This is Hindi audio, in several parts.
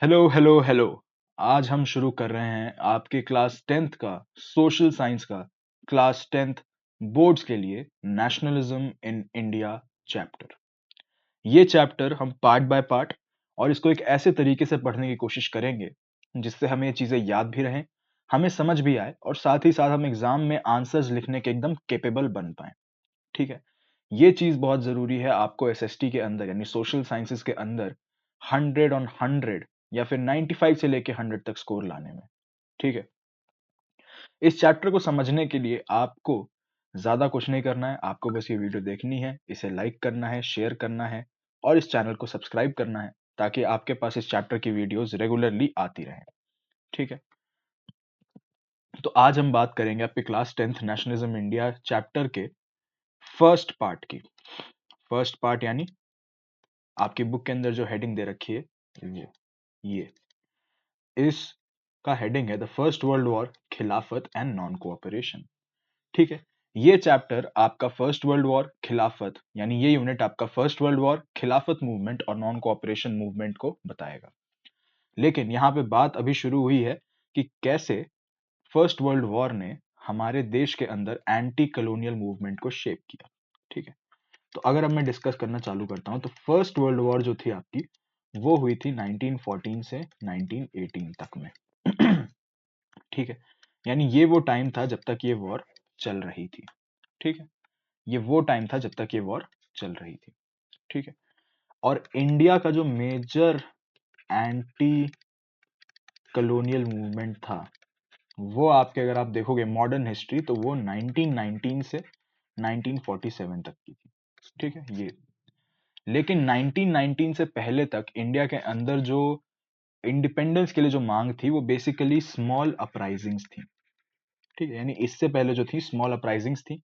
Hello hello hello. आज हम शुरू कर रहे हैं आपके क्लास 10th का सोशल साइंस का क्लास 10th बोर्ड्स के लिए नेशनलिज्म इन इंडिया चैप्टर। ये चैप्टर हम पार्ट बाय पार्ट और इसको एक ऐसे तरीके से पढ़ने की कोशिश करेंगे जिससे हमें ये चीज़ें याद भी रहें, हमें समझ भी आए और साथ ही साथ हम एग्जाम में आंसर्स लिखने के एकदम कैपेबल बन पाए। ठीक है, ये चीज़ बहुत ज़रूरी है आपको एसएसटी के अंदर यानी सोशल साइंसेस के अंदर 100 ऑन 100 या फिर 95 से लेके 100 तक स्कोर लाने में। ठीक है, इस चैप्टर को समझने के लिए आपको ज़्यादा कुछ नहीं करना है, आपको बस ये वीडियो देखनी है, इसे लाइक करना है, शेयर करना है और इस चैनल को सब्सक्राइब करना है ताकि आपके पास इस चैप्टर की वीडियोस रेगुलरली आती रहें। ठीक है, तो आज हम बात करेंगे आपके class 10th nationalism India chapter के फर्स्ट पार्ट की। फर्स्ट पार्ट यानी आपकी बुक के अंदर जो हेडिंग दे रखी है ये इसका हेडिंग है द फर्स्ट वर्ल्ड वॉर, खिलाफत एंड नॉन कोऑपरेशन। ठीक है, ये चैप्टर आपका फर्स्ट वर्ल्ड वॉर खिलाफत यानी ये यूनिट आपका फर्स्ट वर्ल्ड वॉर खिलाफत मूवमेंट और नॉन कोऑपरेशन मूवमेंट को बताएगा। लेकिन यहाँ पे बात अभी शुरू हुई है कि कैसे फर्स्ट वर्ल्ड वॉर ने हमारे देश के अंदर एंटी कॉलोनियल मूवमेंट को शेप किया। ठीक है, तो अगर अब मैं डिस्कस करना चालू करता हूं तो फर्स्ट वर्ल्ड वॉर जो थी आपकी वो हुई थी 1914 से 1918 तक में। ठीक है, यानी ये वो टाइम था जब तक ये वॉर चल रही थी। ठीक है, ये वो टाइम था जब तक ये वॉर चल रही थी। ठीक है, और इंडिया का जो मेजर एंटी कॉलोनियल मूवमेंट था वो आपके अगर आप देखोगे मॉडर्न हिस्ट्री तो वो 1919 से 1947 तक की थी। ठीक है, ये लेकिन 1919 से पहले तक इंडिया के अंदर जो इंडिपेंडेंस के लिए जो मांग थी वो बेसिकली स्मॉल अपराइजिंग्स थी। ठीक है, यानी इससे पहले जो थी स्मॉल अपराइजिंग्स थी।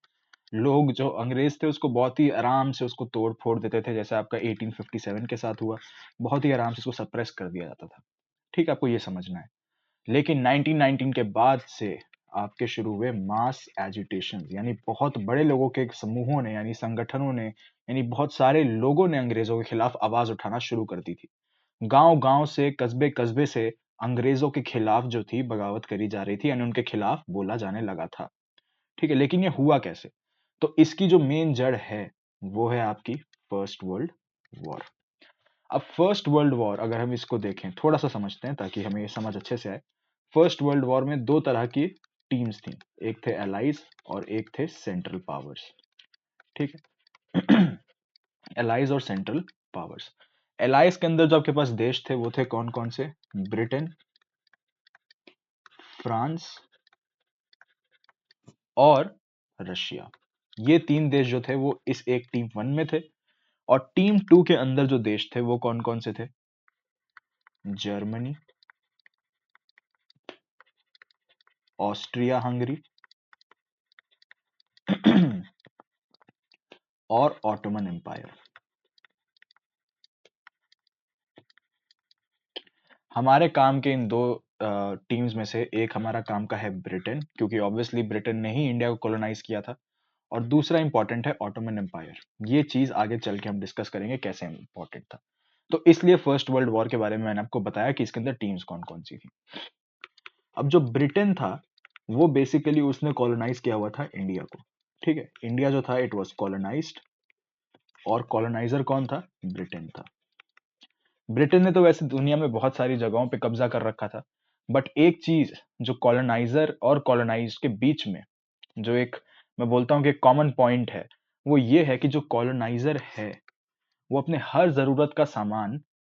लोग जो अंग्रेज थे उसको बहुत ही आराम से उसको तोड़ फोड़ देते थे, जैसे आपका 1857 के साथ हुआ, बहुत ही आराम से इसको सप्रेस कर दिया जाता था। ठीक है, आपको ये समझना है। लेकिन 1919 के बाद से आपके शुरू हुए मास एजिटेशन यानी बहुत बड़े लोगों के समूहों ने यानी संगठनों ने यानी बहुत सारे लोगों ने अंग्रेजों के खिलाफ आवाज उठाना शुरू कर दी थी। गांव गांव से कस्बे कस्बे से अंग्रेजों के खिलाफ जो थी बगावत करी जा रही थी यानी उनके खिलाफ बोला जाने लगा था। ठीक है, लेकिन ये हुआ कैसे? तो इसकी जो मेन जड़ है वो है आपकी फर्स्ट वर्ल्ड वॉर। अब फर्स्ट वर्ल्ड वॉर अगर हम इसको देखें थोड़ा सा समझते हैं ताकि हमें ये समझ अच्छे से आए। फर्स्ट वर्ल्ड वॉर में दो तरह की टीम्स थी, एक थे एलाइज और एक थे सेंट्रल पावर्स। ठीक है, एलाइज और सेंट्रल पावर्स। एलाइज के अंदर जो आपके पास देश थे वो थे कौन कौन से? ब्रिटेन, फ्रांस और रशिया। ये तीन देश जो थे वो इस एक टीम वन में थे। और टीम टू के अंदर जो देश थे वो कौन कौन से थे? जर्मनी, ऑस्ट्रिया हंगरी और ऑटोमन एम्पायर। हमारे काम के इन दो टीम्स में से एक हमारा काम का है ब्रिटेन, क्योंकि ऑब्वियसली ब्रिटेन ने ही इंडिया को कॉलोनाइज किया था। और दूसरा इंपॉर्टेंट है ऑटोमन एम्पायर। ये चीज आगे चल के हम डिस्कस करेंगे कैसे इंपॉर्टेंट था। तो इसलिए फर्स्ट वर्ल्ड वॉर के बारे में मैंने आपको बताया कि इसके अंदर टीम्स कौन कौन सी थी। अब जो ब्रिटेन था वो बेसिकली उसने कॉलोनाइज किया हुआ था इंडिया को। ठीक है, इंडिया जो था इट वाज कॉलोनाइज्ड और कॉलोनाइजर कौन था? ब्रिटेन था। ब्रिटेन ने तो वैसे दुनिया में बहुत सारी जगहों पे कब्जा कर रखा था, बट एक चीज जो कॉलोनाइजर और कॉलोनाइज के बीच में जो एक मैं बोलता हूँ कि कॉमन पॉइंट है वो ये है कि जो कॉलोनाइजर है वो अपने हर जरूरत का सामान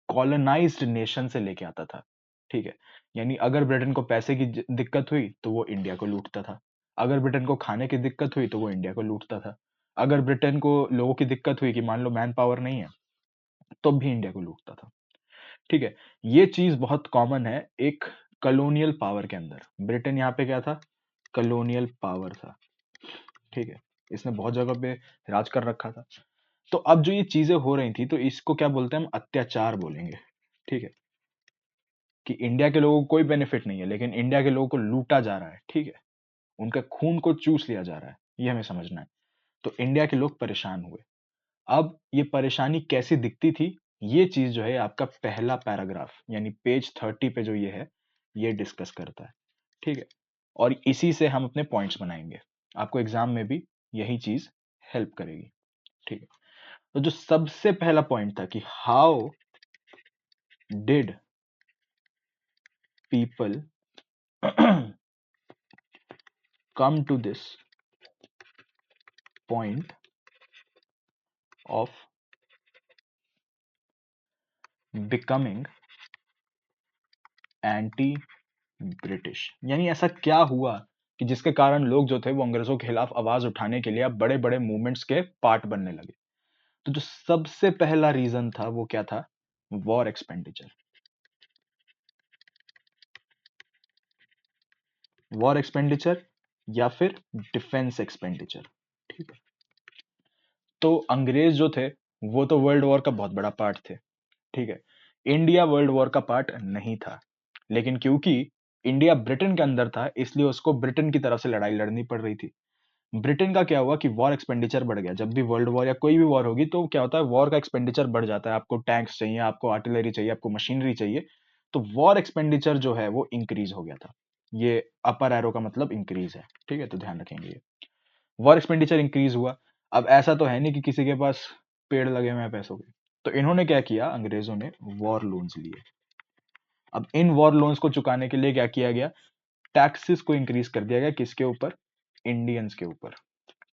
कॉलोनाइज्ड नेशन से लेके आता था। ठीक है, यानी अगर ब्रिटेन को पैसे की दिक्कत हुई तो वो इंडिया को लूटता था। अगर ब्रिटेन को खाने की दिक्कत हुई तो वो इंडिया को लूटता था। अगर ब्रिटेन को लोगों की दिक्कत हुई कि मान लो मैन पावर नहीं है तो भी इंडिया को लूटता था। ठीक है, ये चीज बहुत कॉमन है एक कॉलोनियल पावर के अंदर। ब्रिटेन यहाँ पे क्या था? कॉलोनियल पावर था। ठीक है, इसने बहुत जगह पे राज कर रखा था। तो अब जो ये चीजें हो रही थी तो इसको क्या बोलते हैं? हम अत्याचार बोलेंगे। ठीक है, कि इंडिया के लोगों को कोई बेनिफिट नहीं है लेकिन इंडिया के लोगों को लूटा जा रहा है। ठीक है, उनका खून को चूस लिया जा रहा है, ये हमें समझना है। तो इंडिया के लोग परेशान हुए। अब ये परेशानी कैसी दिखती थी ये चीज जो है आपका पहला पैराग्राफ यानी पेज 30 पे जो ये है ये डिस्कस करता है। ठीक है, और इसी से हम अपने पॉइंट्स बनाएंगे, आपको एग्जाम में भी यही चीज हेल्प करेगी। ठीक है, तो जो सबसे पहला पॉइंट था कि how did people come to this point of becoming anti British, यानी ऐसा क्या हुआ कि जिसके कारण लोग जो थे वो अंग्रेजों के खिलाफ आवाज उठाने के लिए अब बड़े बड़े मूवमेंट्स के पार्ट बनने लगे। तो जो सबसे पहला रीजन था वो क्या था? War expenditure. वॉर एक्सपेंडिचर या फिर डिफेंस एक्सपेंडिचर। ठीक है, तो अंग्रेज जो थे वो तो वर्ल्ड वॉर का बहुत बड़ा पार्ट थे। ठीक है, इंडिया वर्ल्ड वॉर का पार्ट नहीं था, लेकिन क्योंकि इंडिया ब्रिटेन के अंदर था इसलिए उसको ब्रिटेन की तरफ से लड़ाई लड़नी पड़ रही थी। ब्रिटेन का क्या हुआ कि वॉर एक्सपेंडिचर बढ़ गया। जब भी वर्ल्ड वॉर या कोई भी वॉर होगी तो क्या होता है, वॉर का एक्सपेंडिचर बढ़ जाता है। आपको टैंक्स चाहिए, आपको आर्टिलरी चाहिए, आपको मशीनरी चाहिए, तो वॉर एक्सपेंडिचर जो है वो इंक्रीज हो गया था। ये अपर एरो का मतलब इंक्रीज है। ठीक है, तो ध्यान रखेंगे ये वॉर एक्सपेंडिचर इंक्रीज हुआ। अब ऐसा तो है नहीं कि किसी के पास पेड़ लगे हुए हैं पैसों के, तो इन्होंने क्या किया, अंग्रेजों ने वॉर लोन्स लिए। अब इन वॉर लोन्स को चुकाने के लिए क्या किया गया, टैक्सेस को इंक्रीज कर दिया गया। किसके ऊपर? इंडियंस के ऊपर।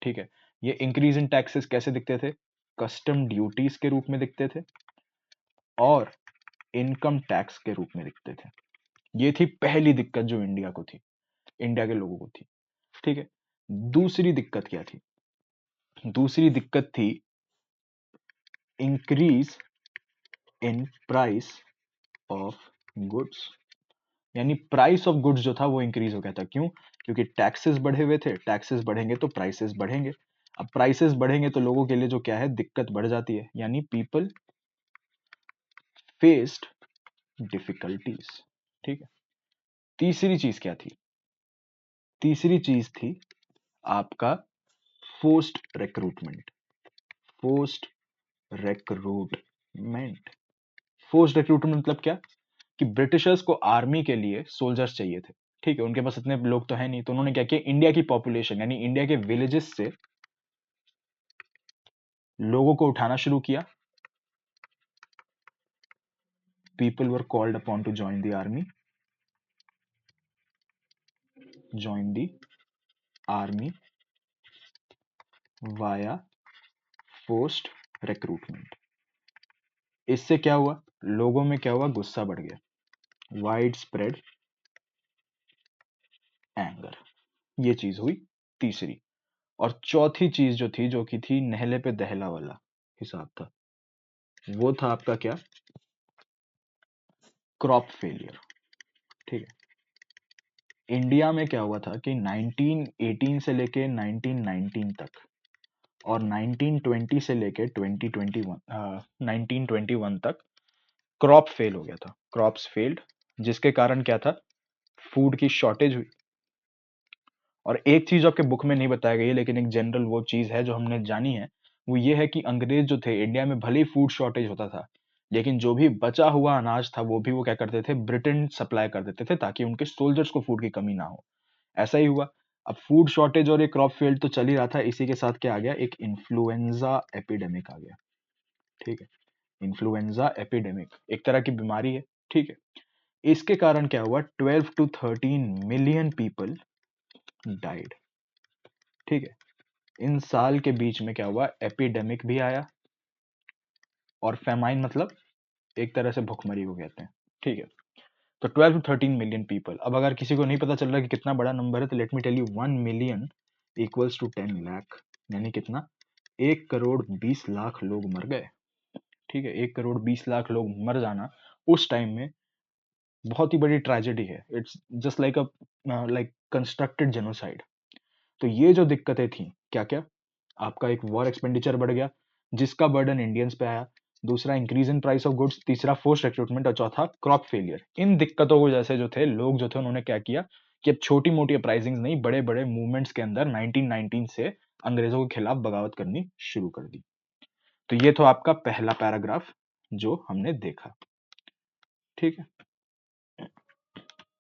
ठीक है, ये इंक्रीज इन टैक्सेस कैसे दिखते थे? कस्टम ड्यूटीज के रूप में दिखते थे और इनकम टैक्स के रूप में दिखते थे। ये थी पहली दिक्कत जो इंडिया को थी, इंडिया के लोगों को थी। ठीक है, दूसरी दिक्कत क्या थी? दूसरी दिक्कत थी increase in price of goods, यानी प्राइस ऑफ गुड्स जो था वो इंक्रीज हो गया था। क्यों? क्योंकि टैक्सेस बढ़े हुए थे, टैक्सेस बढ़ेंगे तो प्राइसेस बढ़ेंगे। अब प्राइसेस बढ़ेंगे तो लोगों के लिए जो क्या है, दिक्कत बढ़ जाती है, यानी पीपल फेस्ड डिफिकल्टीज। ठीक है, तीसरी चीज क्या थी? तीसरी चीज थी आपका forced recruitment. Forced recruitment. Forced recruitment मतलब क्या, कि ब्रिटिशर्स को आर्मी के लिए सोल्जर्स चाहिए थे। ठीक है, उनके पास इतने लोग तो है नहीं, तो उन्होंने क्या किया, इंडिया की पॉपुलेशन यानी इंडिया के विलेजेस से लोगों को उठाना शुरू किया। People were called upon two join the army, join the army via forced recruitment. इससे क्या हुआ, लोगों में क्या हुआ, गुस्सा बढ़ गया, वाइड स्प्रेड एंगर। ये चीज हुई तीसरी। और चौथी चीज जो थी, जो कि थी नहले पे दहला वाला हिसाब था, वो था आपका क्या, क्रॉप फेलियर। ठीक है, इंडिया में क्या हुआ था कि 1918 से लेके 1919 तक और 1920 से लेके 1921 तक क्रॉप फेल हो गया था, क्रॉप्स फेल्ड, जिसके कारण क्या था, फूड की शॉर्टेज हुई। और एक चीज आपके बुक में नहीं बताई गई है, लेकिन एक जनरल वो चीज है जो हमने जानी है, वो ये है कि अंग्रेज जो थे इंडिया में, भले ही फूड शॉर्टेज होता था, लेकिन जो भी बचा हुआ अनाज था वो भी वो क्या करते थे, ब्रिटेन सप्लाई कर देते थे, ताकि उनके सोल्जर्स को फूड की कमी ना हो। ऐसा ही हुआ। अब फूड शॉर्टेज और एक क्रॉप फेल्ड तो चल ही रहा था, इसी के साथ क्या आ गया, एक इन्फ्लुएंजा एपिडेमिक आ गया। ठीक है, इन्फ्लुएंजा एपिडेमिक एक तरह की बीमारी है। ठीक है, इसके कारण क्या हुआ, 12 to 13 मिलियन पीपल डाइड। ठीक है, इन साल के बीच में क्या हुआ, एपिडेमिक भी आया, और फेमाइन मतलब एक तरह से भुखमरी को कहते हैं। ठीक है, तो 12 to 13 मिलियन पीपल। अब अगर किसी को नहीं पता चल रहा कि कितना बड़ा नंबर है, तो let me tell you, 1 million equals to 10 lakh, यानी कितना, 1 करोड़ 20 लाख लोग मर गए। ठीक है, 1 करोड़ 20 लाख लोग मर जाना उस टाइम में बहुत ही बड़ी ट्रेजेडी है। It's just like a like constructed genocide. तो ये जो दिक्कतें थी, क्या क्या, आपका एक वॉर एक्सपेंडिचर बढ़ गया जिसका बर्डन इंडियंस पे आया, दूसरा increase in price of goods, तीसरा फोर्स रिक्रूटमेंट, और चौथा क्रॉप फेलियर। इन दिक्कतों को जैसे जो थे लोग जो थे उन्होंने क्या किया कि अब छोटी मोटी अपराइजिंग नहीं, बड़े बड़े मूवमेंट्स के अंदर 1919 से अंग्रेजों के खिलाफ बगावत करनी शुरू कर दी। तो ये तो आपका पहला पैराग्राफ, जो हमने देखा। ठीक है।